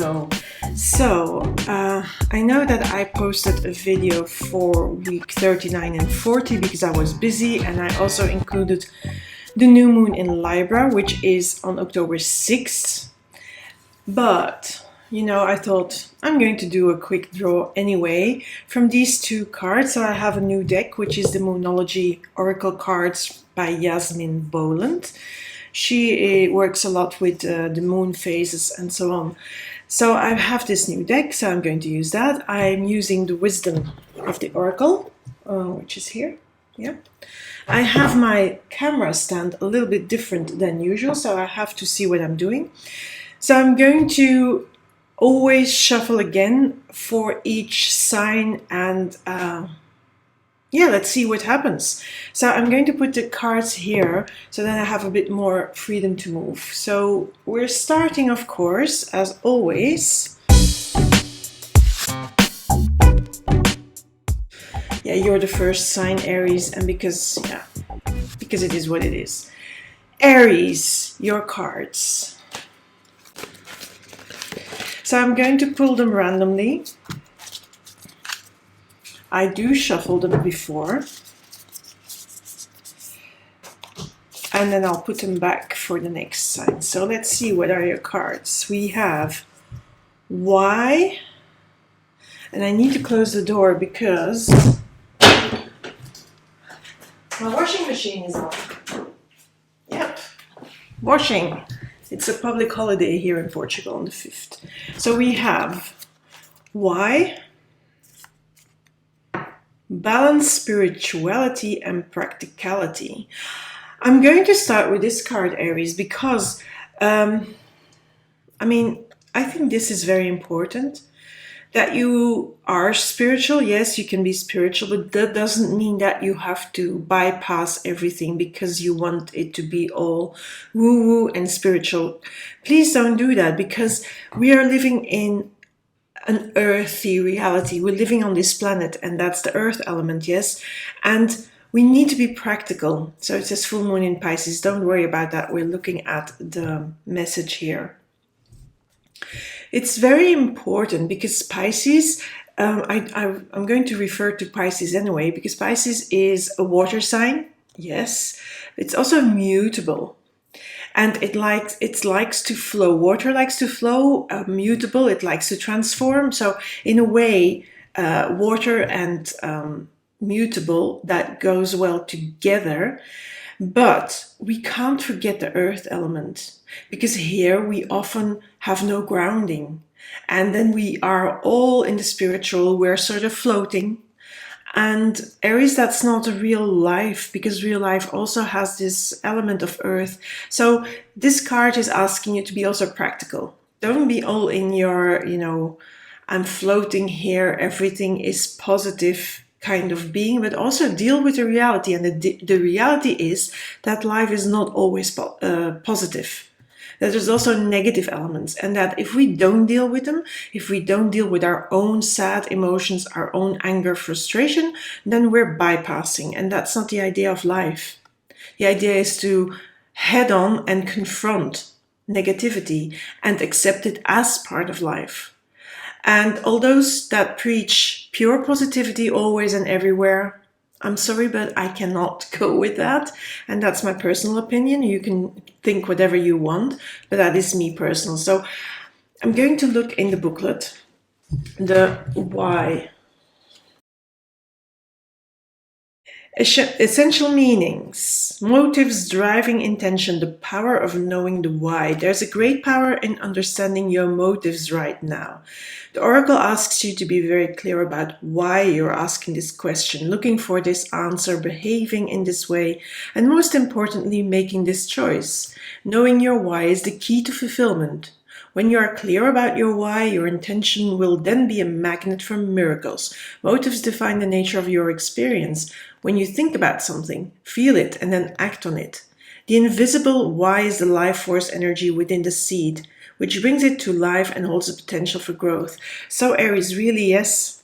Hello. I know that I posted a video for week 39 and 40 because I was busy, and I also included the new moon in Libra, which is on October 6th. But, I thought I'm going to do a quick draw anyway from these two cards. So I have a new deck, which is the Moonology Oracle cards by Yasmin Boland. She works a lot with the moon phases and so on. So I have this new deck, so I'm going to use that. I'm using the Wisdom of the Oracle, which is here. Yeah. I have my camera stand a little bit different than usual, so I have to see what I'm doing. So I'm going to always shuffle again for each sign, and let's see what happens. So I'm going to put the cards here so that I have a bit more freedom to move. So we're starting, of course, as always. Yeah, you're the first sign, Aries, and because it is what it is. Aries, your cards. So I'm going to pull them randomly. I do shuffle them before, and then I'll put them back for the next sign. So let's see, what are your cards? We have Y, and I need to close the door because my washing machine is on. Yep, washing. It's a public holiday here in Portugal on the 5th. So we have Y, balance, spirituality, and practicality. I'm going to start with this card, Aries, because I think this is very important. That you are spiritual. Yes, you can be spiritual, but that doesn't mean that you have to bypass everything because you want it to be all woo-woo and spiritual. Please don't do that, because we are living in an earthy reality. We're living on this planet, and that's the earth element, yes? And we need to be practical. So it says full moon in Pisces. Don't worry about that. We're looking at the message here. It's very important because Pisces, I'm going to refer to Pisces anyway, because Pisces is a water sign, yes. It's also mutable. And it likes to flow. Water likes to flow, mutable, it likes to transform. So in a way, water and mutable, that goes well together. But we can't forget the earth element, because here we often have no grounding. And then we are all in the spiritual, we're sort of floating. And Aries, that's not a real life, because real life also has this element of earth. So this card is asking you to be also practical. Don't be all in your, I'm floating here, everything is positive kind of being, but also deal with the reality. And the reality is that life is not always positive. That there's also negative elements, and that if we don't deal with them, if we don't deal with our own sad emotions, our own anger, frustration, then we're bypassing, and that's not the idea of life. The idea is to head on and confront negativity and accept it as part of life. And all those that preach pure positivity always and everywhere, I'm sorry, but I cannot go with that. And that's my personal opinion. You can think whatever you want, but that is me personal. So I'm going to look in the booklet, the why. Essential meanings, motives, driving intention, the power of knowing the why. There's a great power in understanding your motives right now. The Oracle asks you to be very clear about why you're asking this question, looking for this answer, behaving in this way, and most importantly, making this choice. Knowing your why is the key to fulfillment. When you are clear about your why, your intention will then be a magnet for miracles. Motives define the nature of your experience. When you think about something, feel it, and then act on it. The invisible why is the life force energy within the seed, which brings it to life and holds the potential for growth. So Aries, really, yes,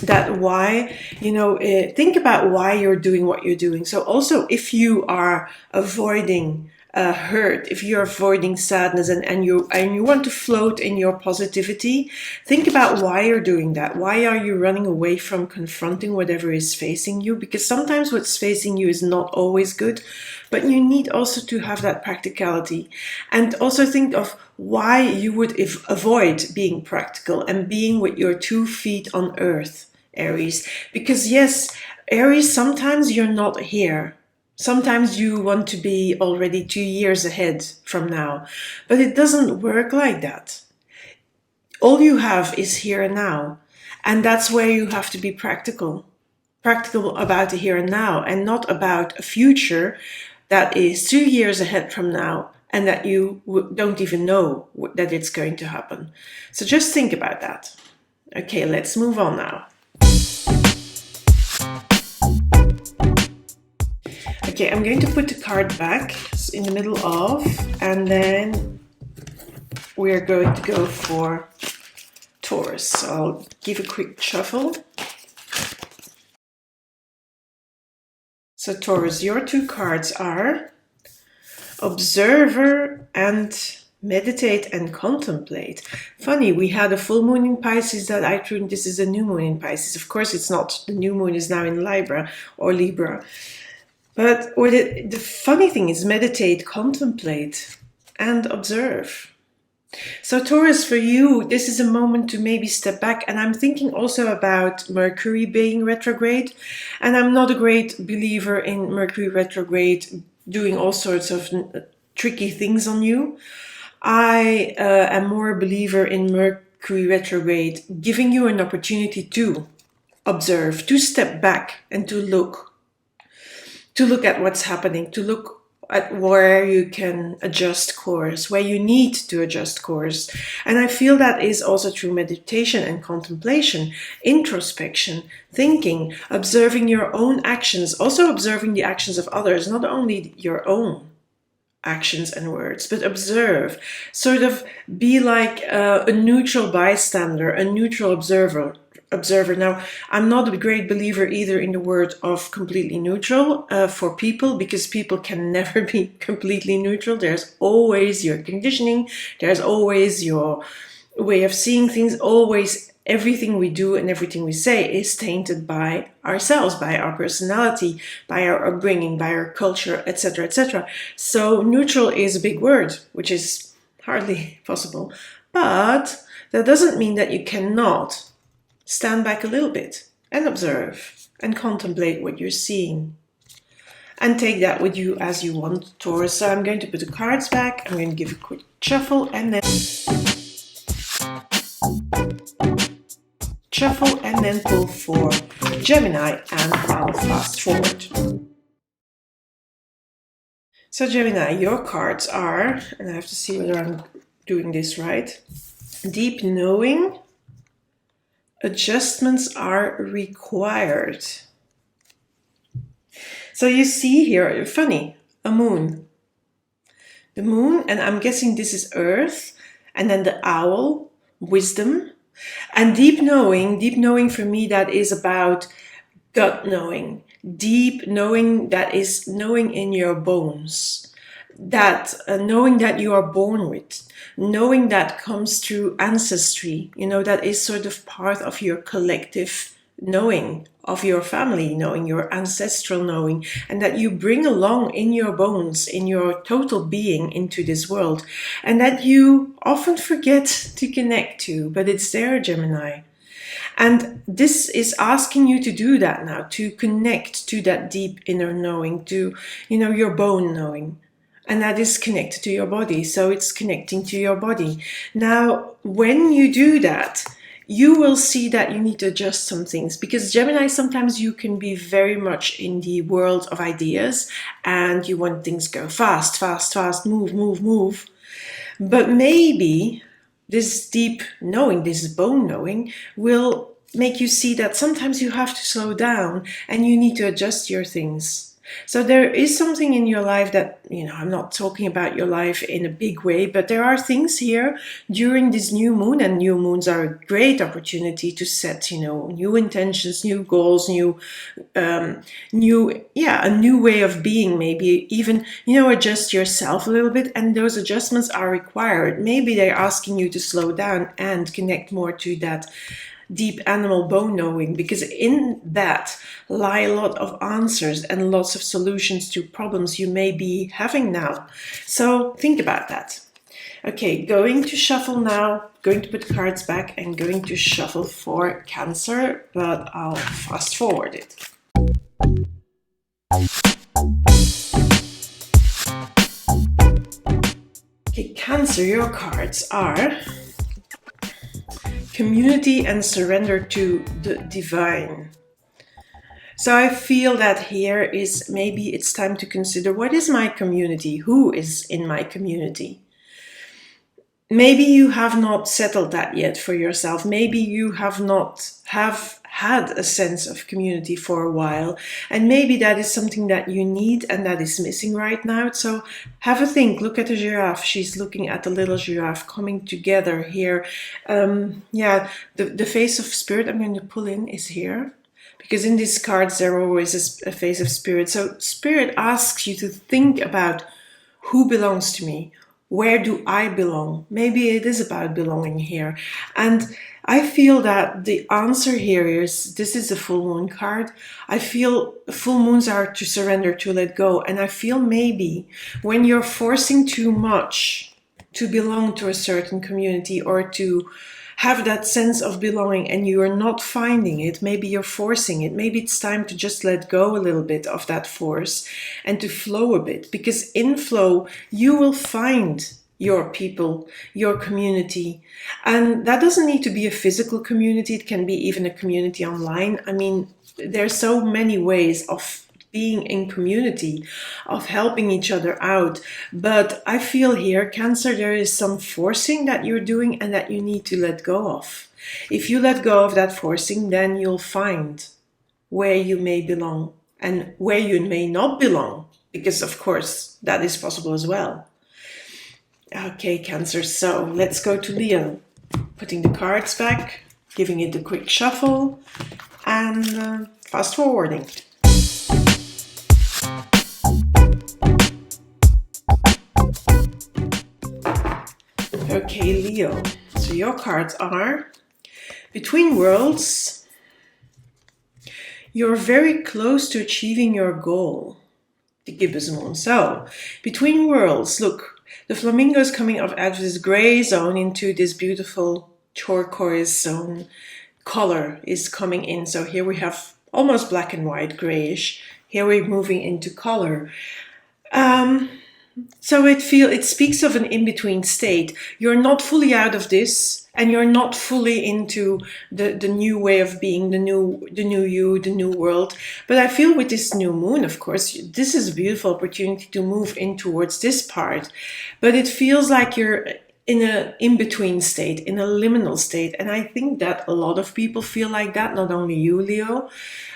that why, think about why you're doing what you're doing. So also, if you are avoiding hurt, if you're avoiding sadness, and you want to float in your positivity, think about why you're doing that. Why are you running away from confronting whatever is facing you? Because sometimes what's facing you is not always good, but you need also to have that practicality. And also think of why you would avoid being practical and being with your 2 feet on earth, Aries. Because yes, Aries, sometimes you're not here. Sometimes you want to be already 2 years ahead from now, but it doesn't work like that. All you have is here and now, and that's where you have to be practical. Practical about the here and now, and not about a future that is 2 years ahead from now and that you don't even know that it's going to happen. So just think about that. Okay, let's move on now. Okay, I'm going to put the card back in the middle of, and then we're going to go for Taurus. So I'll give a quick shuffle. So Taurus, your 2 cards are Observer and Meditate and Contemplate. Funny, we had a full moon in Pisces that I think this is a new moon in Pisces. Of course, it's not. The new moon is now in Libra or Libra. But the funny thing is meditate, contemplate, and observe. So Taurus, for you, this is a moment to maybe step back. And I'm thinking also about Mercury being retrograde. And I'm not a great believer in Mercury retrograde doing all sorts of tricky things on you. I am more a believer in Mercury retrograde giving you an opportunity to observe, to step back and to look at what's happening, to look at where you can adjust course, where you need to adjust course. And I feel that is also through meditation and contemplation, introspection, thinking, observing your own actions, also observing the actions of others, not only your own actions and words, but observe, sort of be like a neutral bystander, a neutral observer. Now, I'm not a great believer either in the word of completely neutral for people, because people can never be completely neutral. There's always your conditioning, there's always your way of seeing things, always everything we do and everything we say is tainted by ourselves, by our personality, by our upbringing, by our culture, etc., etc. So neutral is a big word, which is hardly possible. But that doesn't mean that you cannot stand back a little bit and observe and contemplate what you're seeing. And take that with you as you want, Taurus. So I'm going to put the cards back. I'm going to give a quick shuffle and then pull for Gemini, and I'll fast forward. So Gemini, your cards are, and I have to see whether I'm doing this right, Deep Knowing, Adjustments are required. So you see here, funny, a moon. The moon, and I'm guessing this is Earth, and then the owl, wisdom. And deep knowing for me, that is about gut knowing. Deep knowing, that is knowing in your bones. That knowing that you are born with, knowing that comes through ancestry, that is sort of part of your collective knowing of your family, knowing your ancestral knowing, and that you bring along in your bones, in your total being into this world, and that you often forget to connect to, but it's there, Gemini. And this is asking you to do that now, to connect to that deep inner knowing, to, your bone knowing. And that is connected to your body. So it's connecting to your body. Now, when you do that, you will see that you need to adjust some things, because Gemini, sometimes you can be very much in the world of ideas and you want things go fast, fast, fast, move. But maybe this deep knowing, this bone knowing, will make you see that sometimes you have to slow down and you need to adjust your things. So there is something in your life that, I'm not talking about your life in a big way, but there are things here during this new moon, and new moons are a great opportunity to set, new intentions, new goals, a new way of being, maybe even, adjust yourself a little bit. And those adjustments are required. Maybe they're asking you to slow down and connect more to that deep animal bone knowing, because in that lie a lot of answers and lots of solutions to problems you may be having now. So think about that. Okay, going to shuffle now, going to put cards back and going to shuffle for Cancer, but I'll fast forward it. Okay, Cancer, your cards are community and surrender to the divine. So I feel that here is, maybe it's time to consider, what is my community? Who is in my community? Maybe you have not settled that yet for yourself. Maybe you have not had a sense of community for a while, and maybe that is something that you need and that is missing right now. So have a think. Look at the giraffe. She's looking at the little giraffe coming together here. The face of spirit I'm going to pull in is here, because in these cards there always is a face of spirit. So spirit asks you to think about, who belongs to me? Where do I belong? Maybe it is about belonging here. And I feel that the answer here is, this is a full moon card. I feel full moons are to surrender, to let go. And I feel maybe when you're forcing too much to belong to a certain community or to have that sense of belonging and you are not finding it, maybe you're forcing it. Maybe it's time to just let go a little bit of that force and to flow a bit, because in flow you will find your people, your community. And that doesn't need to be a physical community. It can be even a community online. I mean, there's so many ways of being in community, of helping each other out. But I feel here, Cancer, there is some forcing that you're doing and that you need to let go of. If you let go of that forcing, then you'll find where you may belong and where you may not belong, because of course that is possible as well. Okay, Cancer, so let's go to Leo. Putting the cards back, giving it a quick shuffle, and fast forwarding. Okay, Leo, so your cards are between worlds. You're very close to achieving your goal, the gibbous moon. So, between worlds, look, the flamingo is coming out of this gray zone into this beautiful turquoise zone. Color is coming in. So here we have almost black and white, grayish. Here we're moving into color. So it speaks of an in-between state. You're not fully out of this, and you're not fully into the new way of being, the new you, the new world. But I feel with this new moon, of course, this is a beautiful opportunity to move in towards this part. But it feels like you're in an in-between state, in a liminal state. And I think that a lot of people feel like that, not only you, Leo.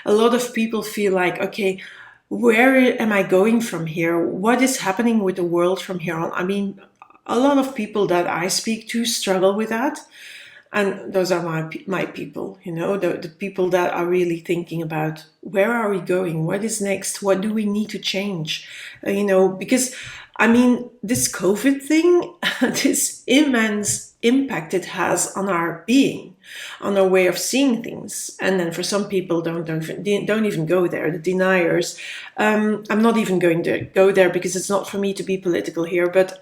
A lot of people feel like, okay, where am I going from here? What is happening with the world from here on? I mean, a lot of people that I speak to struggle with that. And those are my people, the people that are really thinking about, where are we going? What is next? What do we need to change? Because, I mean, this COVID thing, this immense impact it has on our being, on our way of seeing things. And then for some people, don't even go there, the deniers. I'm not even going to go there because it's not for me to be political here, but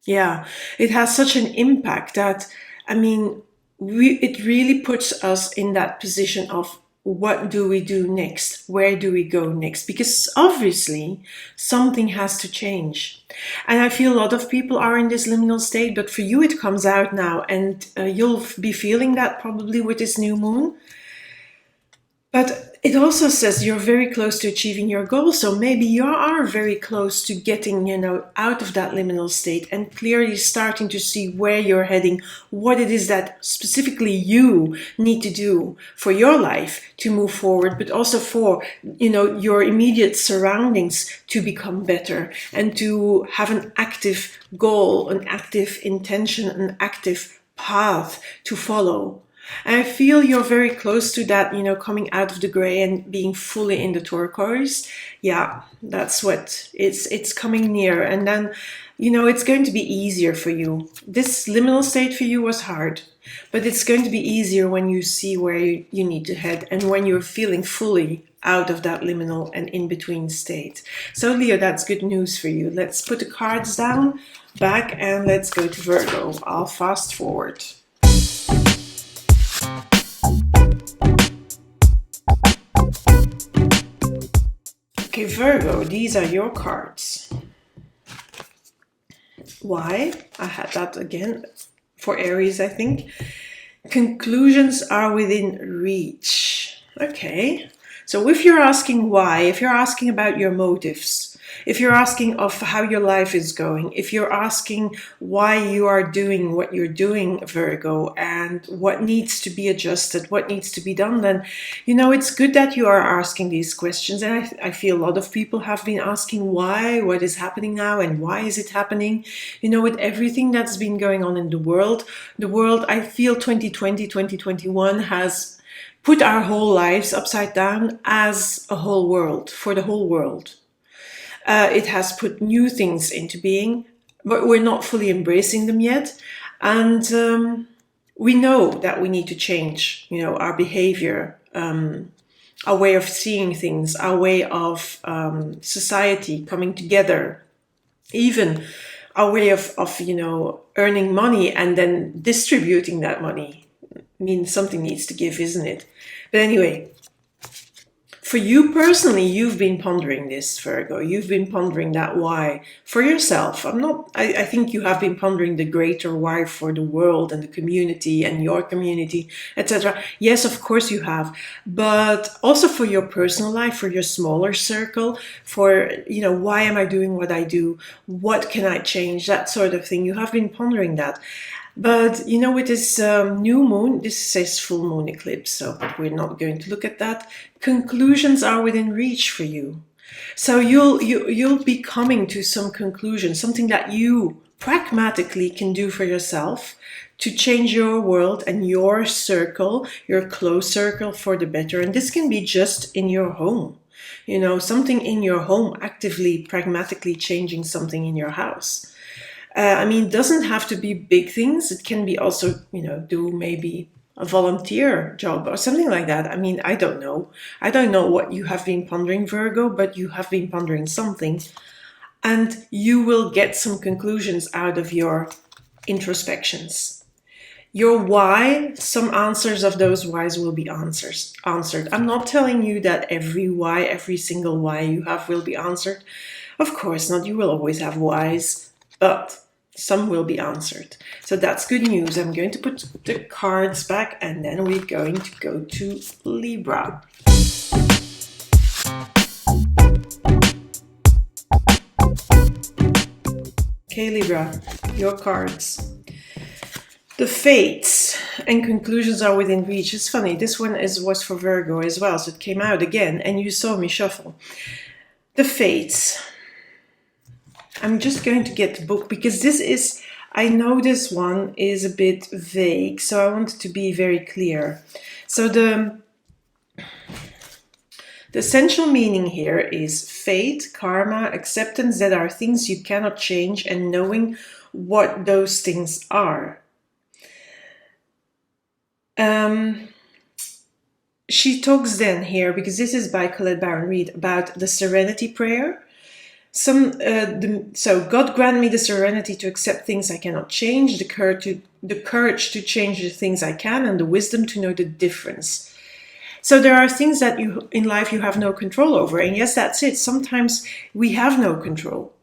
yeah, it has such an impact that, I mean, it really puts us in that position of, what do we do next? Where do we go next? Because obviously something has to change. And I feel a lot of people are in this liminal state, but for you it comes out now, and you'll be feeling that probably with this new moon. But it also says you're very close to achieving your goal. So maybe you are very close to getting, out of that liminal state and clearly starting to see where you're heading, what it is that specifically you need to do for your life to move forward, but also for, your immediate surroundings to become better and to have an active goal, an active intention, an active path to follow. And I feel you're very close to that, coming out of the gray and being fully in the turquoise. Yeah, that's what it's coming near. And then, it's going to be easier for you. This liminal state for you was hard, but it's going to be easier when you see where you need to head and when you're feeling fully out of that liminal and in-between state. So Leo, that's good news for you. Let's put the cards down, back, and let's go to Virgo. I'll fast forward. Okay, Virgo, these are your cards. Why? I had that again for Aries, I think. Conclusions are within reach. Okay. So if you're asking why, if you're asking about your motives, if you're asking of how your life is going, if you're asking why you are doing what you're doing, Virgo, and what needs to be adjusted, what needs to be done, then, it's good that you are asking these questions. And I feel a lot of people have been asking why, what is happening now, and why is it happening? With everything that's been going on in the world, I feel 2020, 2021 has put our whole lives upside down as a whole world, for the whole world. It has put new things into being, but we're not fully embracing them yet. And we know that we need to change, our behavior, our way of seeing things, our way of society coming together, even our way of earning money and then distributing that money. I mean, something needs to give, isn't it? But anyway, for you personally, you've been pondering this, Virgo. You've been pondering that why for yourself. I think you have been pondering the greater why for the world and the community and your community, etc. Yes, of course you have. But also for your personal life, for your smaller circle, for, why am I doing what I do? What can I change? That sort of thing. You have been pondering that. But, with this new moon, this says full moon eclipse, so but we're not going to look at that. Conclusions are within reach for you. So you'll be coming to some conclusion, something that you pragmatically can do for yourself to change your world and your circle, your close circle for the better. And this can be just in your home. Something in your home, actively, pragmatically changing something in your house. It doesn't have to be big things. It can be also, do maybe a volunteer job or something like that. I don't know. I don't know what you have been pondering, Virgo, but you have been pondering something. And you will get some conclusions out of your introspections. Your why, some answers of those whys will be answered. I'm not telling you that every single why you have will be answered. Of course not. You will always have whys, but some will be answered. So that's good news. I'm going to put the cards back and then we're going to go to Libra. Okay, Libra, your cards. The fates and conclusions are within reach. It's funny, this one was for Virgo as well, so it came out again and you saw me shuffle. The fates. I'm just going to get the book because I know this one is a bit vague, so I want it to be very clear. So the essential meaning here is fate, karma, acceptance that are things you cannot change and knowing what those things are. She talks then here, because this is by Colette Baron Reid, about the serenity prayer. So God grant me the serenity to accept things I cannot change, the courage to change the things I can, and the wisdom to know the difference. So there are things that in life you have no control over, and yes, that's it. Sometimes we have no control.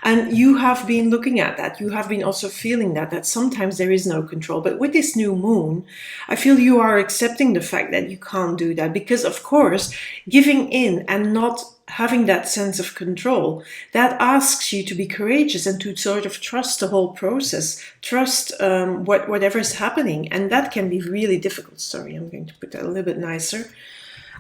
And you have been looking at that. You have been also feeling that sometimes there is no control. But with this new moon, I feel you are accepting the fact that you can't do that. Because, of course, giving in and not having that sense of control, that asks you to be courageous and to sort of trust the whole process, trust whatever is happening. And that can be really difficult. Sorry, I'm going to put that a little bit nicer.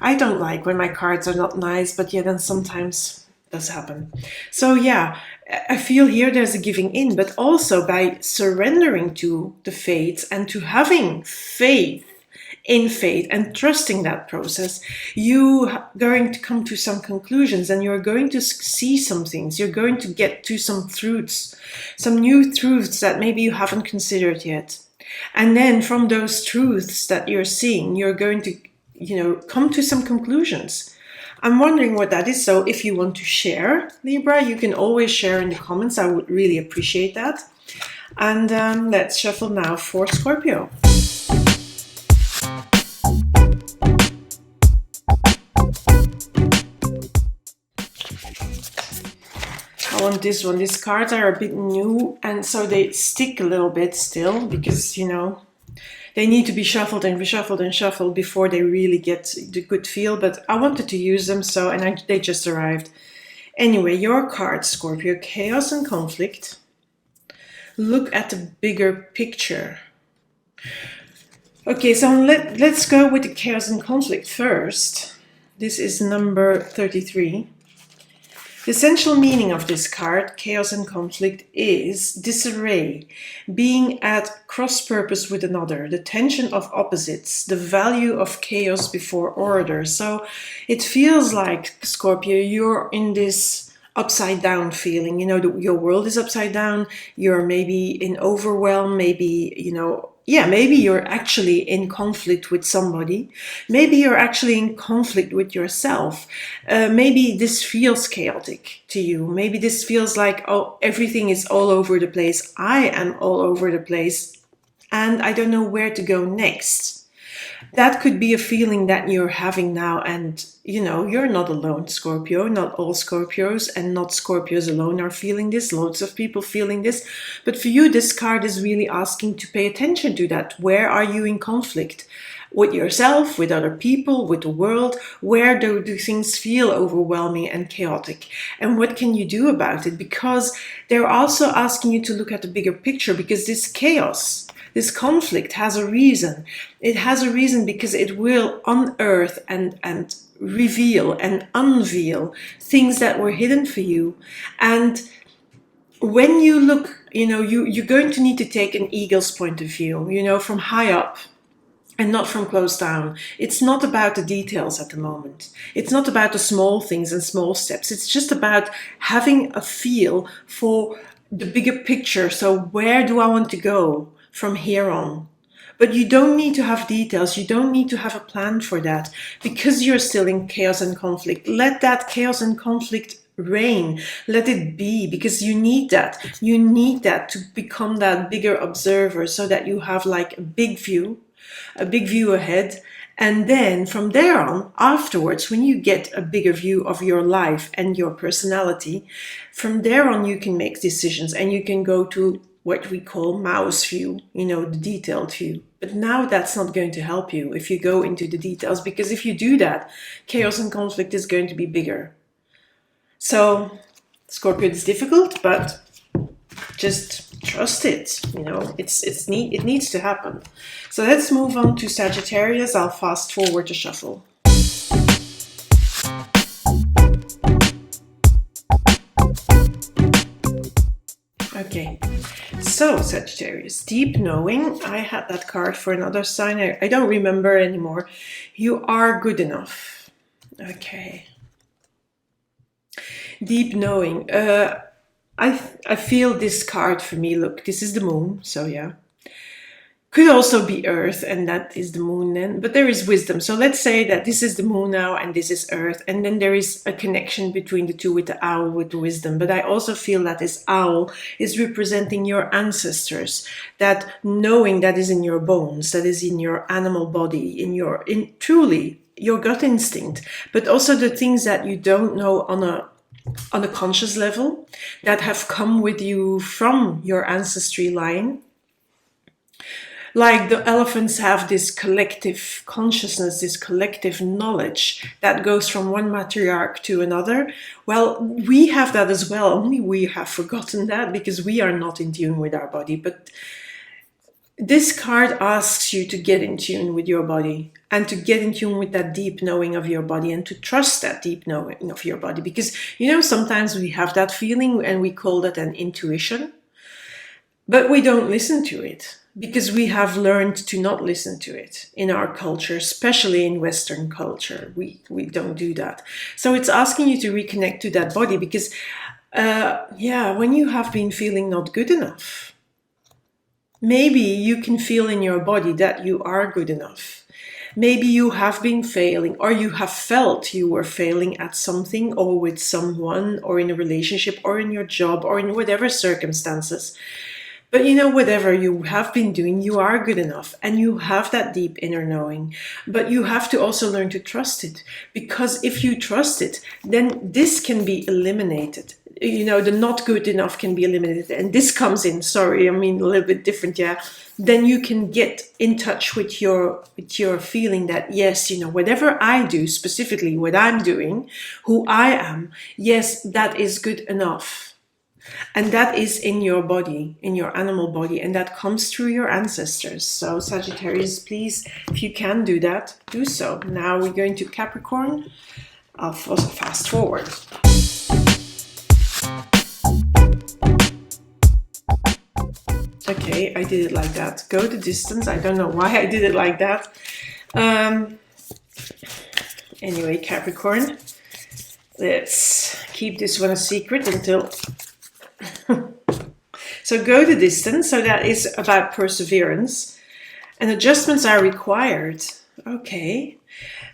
I don't like when my cards are not nice, but yeah, then sometimes does happen. So yeah, I feel here there's a giving in, but also by surrendering to the fates and to having faith in fate and trusting that process, you are going to come to some conclusions and you're going to see some things. You're going to get to some truths, some new truths that maybe you haven't considered yet. And then from those truths that you're seeing, you're going to, come to some conclusions. I'm wondering what that is. So if you want to share, Libra, you can always share in the comments. I would really appreciate that. And let's shuffle now for Scorpio. I want this one. These cards are a bit new, and so they stick a little bit still because, they need to be shuffled and reshuffled and shuffled before they really get the good feel. But I wanted to use them, they just arrived. Anyway, your card, Scorpio, chaos and conflict. Look at the bigger picture. Okay, so let's go with the chaos and conflict first. This is number 33. The essential meaning of this card, chaos and conflict, is disarray, being at cross-purpose with another, the tension of opposites, the value of chaos before order. So it feels like, Scorpio, you're in this upside down feeling. Your world is upside down. You're maybe in overwhelm, maybe, maybe you're actually in conflict with somebody. Maybe you're actually in conflict with yourself. Maybe this feels chaotic to you. Maybe this feels like, oh, everything is all over the place. I am all over the place and I don't know where to go next. That could be a feeling that you're having now, and you're not alone, Scorpio. Not all Scorpios and not Scorpios alone are feeling this. Loads of people feeling this. But for you, this card is really asking to pay attention to that. Where are you in conflict? With yourself, with other people, with the world? Where do things feel overwhelming and chaotic? And what can you do about it? Because they're also asking you to look at the bigger picture, because this chaos, this conflict has a reason. It has a reason because it will unearth and reveal and unveil things that were hidden for you. And when you look, you're going to need to take an eagle's point of view, from high up and not from close down. It's not about the details at the moment. It's not about the small things and small steps. It's just about having a feel for the bigger picture. So where do I want to go from here on? But you don't need to have details. You don't need to have a plan for that, because you're still in chaos and conflict. Let that chaos and conflict reign. Let it be, because you need that. You need that to become that bigger observer, so that you have like a big view ahead. And then from there on, afterwards, when you get a bigger view of your life and your personality, from there on you can make decisions and you can go to what we call mouse view, the detailed view. But now that's not going to help you if you go into the details, because if you do that, chaos and conflict is going to be bigger. So Scorpio is difficult, but just trust it. It needs to happen. So let's move on to Sagittarius. I'll fast forward the shuffle. Okay, so Sagittarius, deep knowing. I had that card for another sign. I don't remember anymore. You are good enough. Okay. Deep knowing. I feel this card for me. Look, this is the moon. So yeah. Could also be Earth, and that is the moon then. But there is wisdom. So let's say that this is the moon now, and this is Earth. And then there is a connection between the two with the owl, with the wisdom. But I also feel that this owl is representing your ancestors. That knowing that is in your bones, that is in your animal body, in truly your gut instinct. But also the things that you don't know on a on a conscious level that have come with you from your ancestry line. Like the elephants have this collective consciousness, this collective knowledge that goes from one matriarch to another. Well, we have that as well, only we have forgotten that because we are not in tune with our body. But this card asks you to get in tune with your body and to get in tune with that deep knowing of your body and to trust that deep knowing of your body. Because, you know, sometimes we have that feeling and we call that an intuition, but we don't listen to it because we have learned to not listen to it in our culture, especially in Western culture. We don't do that. So it's asking you to reconnect to that body because, when you have been feeling not good enough, maybe you can feel in your body that you are good enough. Maybe you have been failing, or you have felt you were failing at something, or with someone, or in a relationship, or in your job, or in whatever circumstances. But you know, whatever you have been doing, you are good enough and you have that deep inner knowing. But you have to also learn to trust it, because if you trust it, then this can be eliminated. You know, the not good enough can be eliminated. And this comes in, sorry, I mean, a little bit different, yeah. Then you can get in touch with your feeling that, yes, you know, whatever I do, specifically what I'm doing, who I am, yes, that is good enough. And that is in your body, in your animal body, and that comes through your ancestors. So Sagittarius, please, if you can do that, do so. Now we're going to Capricorn. I'll fast forward. Okay, I did it like that. Go the distance. I don't know why I did it like that. Anyway, Capricorn, let's keep this one a secret until... So go the distance. So that is about perseverance, and adjustments are required. Okay.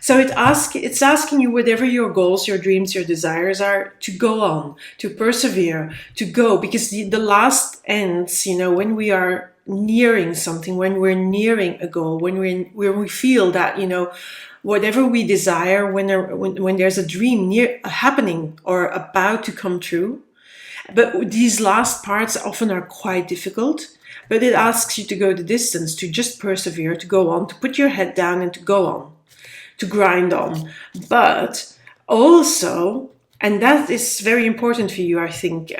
So it's asking you, whatever your goals, your dreams, your desires are, to go on, to persevere, to go, because the last ends, you know, when we are nearing something, when we're nearing a goal, when we feel that, you know, whatever we desire, when there's a dream happening or about to come true. But these last parts often are quite difficult, but it asks you to go the distance, to just persevere, to go on, to put your head down and to go on, to grind on. But also, and that is very important for you, I think,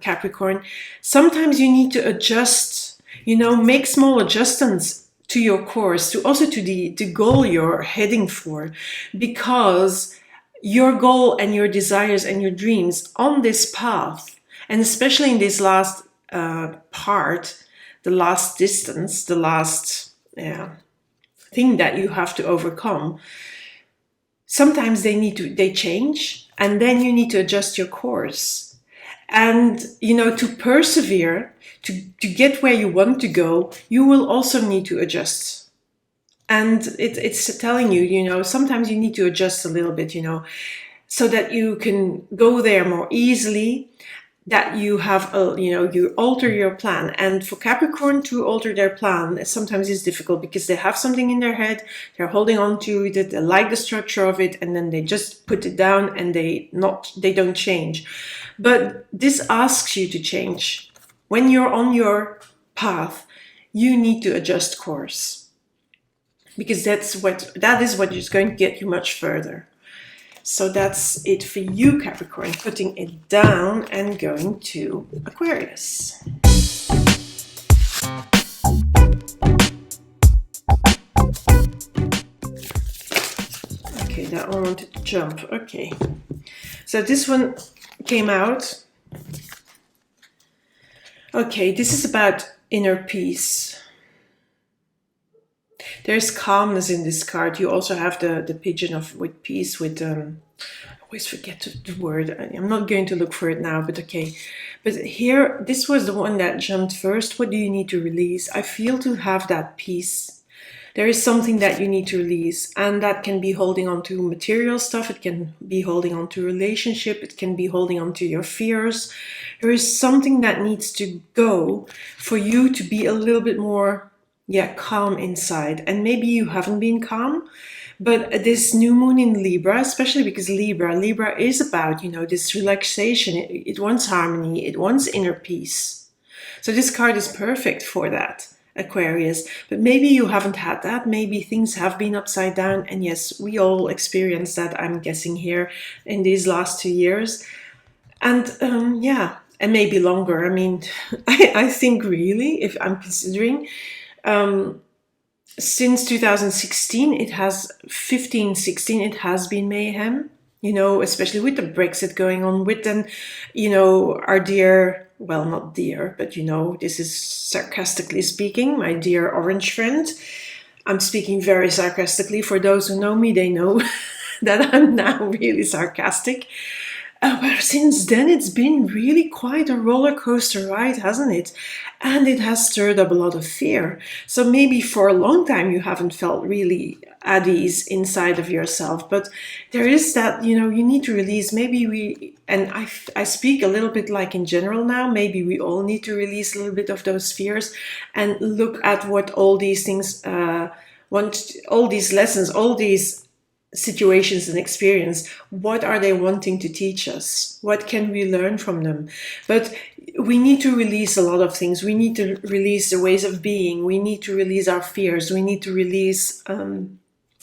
Capricorn, sometimes you need to adjust, you know, make small adjustments to your course, to the goal you're heading for, because your goal and your desires and your dreams on this path, and especially in this last part, the last distance, the last thing that you have to overcome, sometimes they change, and then you need to adjust your course. And, you know, to persevere, to get where you want to go, you will also need to adjust. And it's telling you, you know, sometimes you need to adjust a little bit, you know, so that you can go there more easily, that you have, you alter your plan. And for Capricorn to alter their plan, sometimes it's difficult because they have something in their head, they're holding on to it, they like the structure of it, and then they just put it down and they don't change. But this asks you to change. When you're on your path, you need to adjust course, because that is what is going to get you much further. So that's it for you, Capricorn. Putting it down and going to Aquarius. Okay, that one wanted to jump. Okay. So this one came out. Okay, this is about inner peace. There's calmness in this card. You also have the pigeon with peace, with I always forget the word. I'm not going to look for it now, but okay. But here, this was the one that jumped first. What do you need to release? I feel to have that peace. There is something that you need to release, and that can be holding on to material stuff. It can be holding on to relationship. It can be holding on to your fears. There is something that needs to go for you to be a little bit more calm inside. And maybe you haven't been calm, But this new moon in Libra, especially because Libra is about, this relaxation. It wants harmony. It wants inner peace. So this card is perfect for that, Aquarius. But maybe you haven't had that. Maybe things have been upside down. And yes, we all experienced that, I'm guessing, here in these last 2 years. And yeah, and maybe longer. I mean, I think really, if I'm considering, since 2016, it has 15, 16, it has been mayhem, especially with the Brexit going on, with then, our dear, well, not dear, but this is sarcastically speaking, my dear orange friend. I'm speaking very sarcastically. For those who know me, they know that I'm now really sarcastic. But since then, it's been really quite a roller coaster ride, hasn't it? And it has stirred up a lot of fear. So maybe for a long time you haven't felt really at ease inside of yourself. But there is that, you need to release. Maybe I speak a little bit like in general now, maybe we all need to release a little bit of those fears and look at what all these things all these lessons, all these situations and experience, what are they wanting to teach us? What can we learn from them? But we need to release a lot of things. We need to release the ways of being. We need to release our fears. We need to release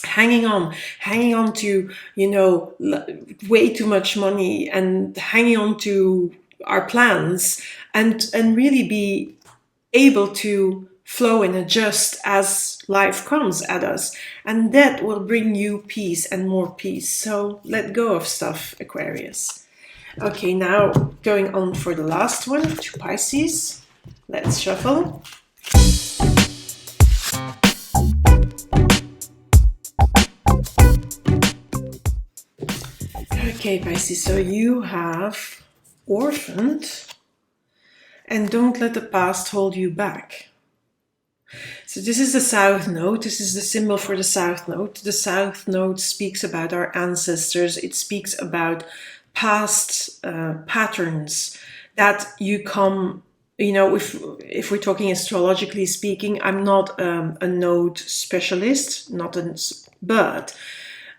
hanging on to, way too much money, and hanging on to our plans, and really be able to flow and adjust as life comes at us. And that will bring you peace and more peace. So let go of stuff, Aquarius. Okay, now going on for the last one, to Pisces. Let's shuffle. Okay, Pisces, so you have orphaned, and don't let the past hold you back. So this is the South Node. This is the symbol for the South Node. The South Node speaks about our ancestors. It speaks about past patterns that you come, if we're talking astrologically speaking, I'm not a node specialist, but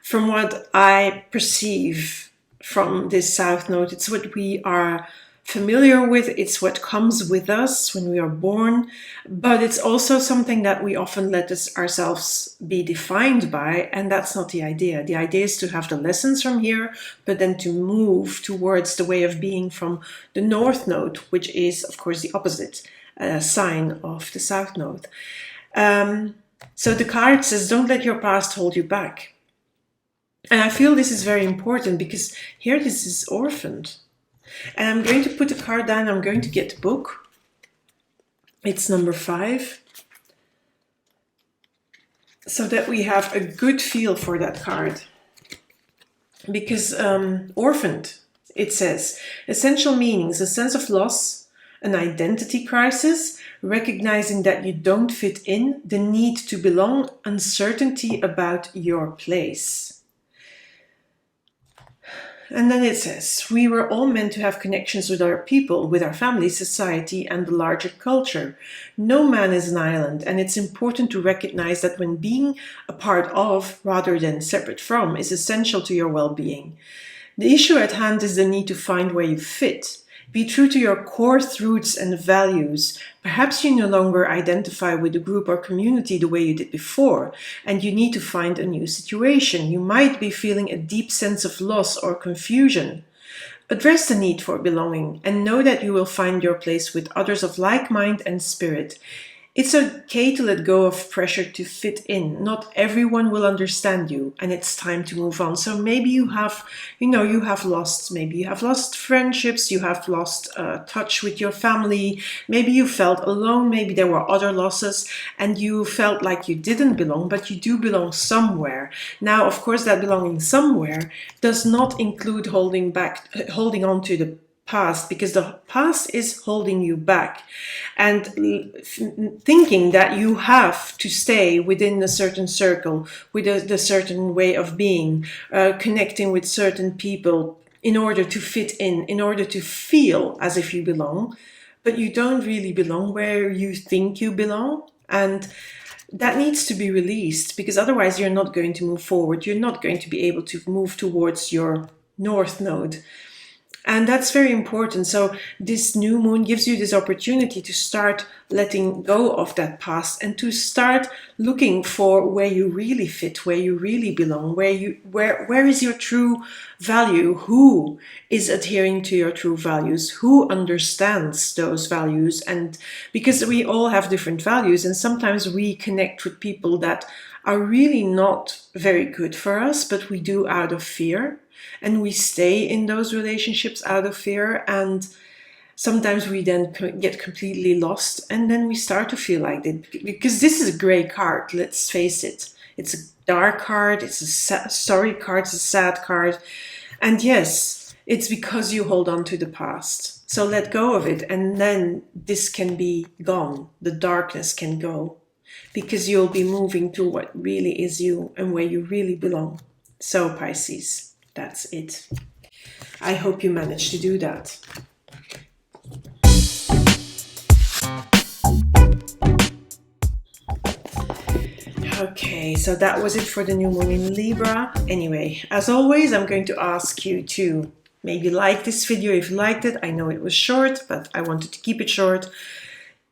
from what I perceive from this South Node, it's what we are familiar with, it's what comes with us when we are born, but it's also something that we often let ourselves be defined by, and that's not the idea. The idea is to have the lessons from here, but then to move towards the way of being from the North Node, which is, of course, the opposite sign of the South Node. So the card says, don't let your past hold you back. And I feel this is very important because here this is orphaned. And I'm going to put the card down. I'm going to get the book. It's number 5. So that we have a good feel for that card. Because orphaned, it says, essential meanings, a sense of loss, an identity crisis, recognizing that you don't fit in, the need to belong, uncertainty about your place. And then it says, we were all meant to have connections with other people, with our family, society, and the larger culture. No man is an island, and it's important to recognize that when being a part of, rather than separate from, is essential to your well-being. The issue at hand is the need to find where you fit. Be true to your core roots and values. Perhaps you no longer identify with the group or community the way you did before, and you need to find a new situation. You might be feeling a deep sense of loss or confusion. Address the need for belonging, and know that you will find your place with others of like mind and spirit. It's okay to let go of pressure to fit in. Not everyone will understand you, and it's time to move on. So maybe you have lost friendships, you have lost touch with your family, maybe you felt alone, maybe there were other losses, and you felt like you didn't belong, but you do belong somewhere. Now, of course, that belonging somewhere does not include holding on to the past, because the past is holding you back, and thinking that you have to stay within a certain circle, with a certain way of being, connecting with certain people in order to fit in order to feel as if you belong, but you don't really belong where you think you belong. And that needs to be released, because otherwise you're not going to move forward. You're not going to be able to move towards your North Node. And that's very important. So this new moon gives you this opportunity to start letting go of that past and to start looking for where you really fit, where you really belong, where is your true value, who is adhering to your true values, who understands those values. And because we all have different values, and sometimes we connect with people that are really not very good for us, but we do out of fear. And we stay in those relationships out of fear, and sometimes we then get completely lost, and then we start to feel like it. Because this is a gray card, let's face it. It's a dark card, it's a sorry card, it's a sad card. And yes, it's because you hold on to the past. So let go of it, and then this can be gone. The darkness can go, because you'll be moving to what really is you and where you really belong. So Pisces, that's it. I hope you managed to do that. Okay, so that was it for the new moon in Libra. Anyway, as always, I'm going to ask you to maybe like this video if you liked it. I know it was short, but I wanted to keep it short.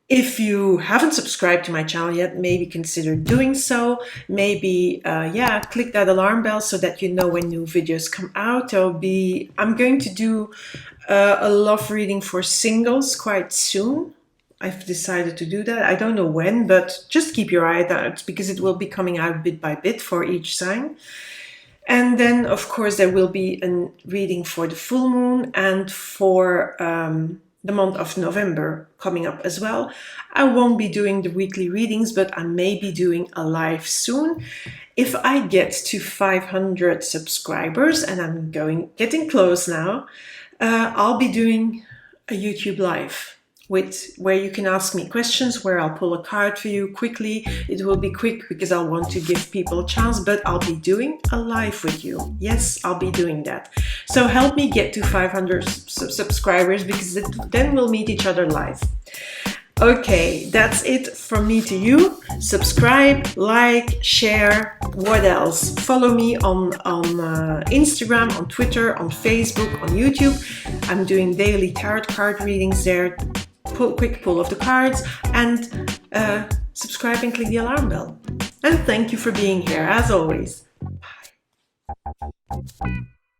If you haven't subscribed to my channel yet, maybe consider doing so. Maybe, click that alarm bell so that you know when new videos come out. I'm going to do a love reading for singles quite soon. I've decided to do that. I don't know when, but just keep your eye out, because it will be coming out bit by bit for each sign. And then, of course, there will be a reading for the full moon and for the month of November coming up as well. I won't be doing the weekly readings, but I may be doing a live soon. If I get to 500 subscribers, and I'm getting close now, I'll be doing a YouTube live where you can ask me questions, where I'll pull a card for you quickly. It will be quick because I want to give people a chance, but I'll be doing a live with you. Yes, I'll be doing that. So help me get to 500 subscribers, because then we'll meet each other live. Okay, that's it from me to you. Subscribe, like, share. What else? Follow me on Instagram, on Twitter, on Facebook, on YouTube. I'm doing daily tarot card readings there. Quick pull of the cards, and subscribe and click the alarm bell. And thank you for being here, as always. Bye.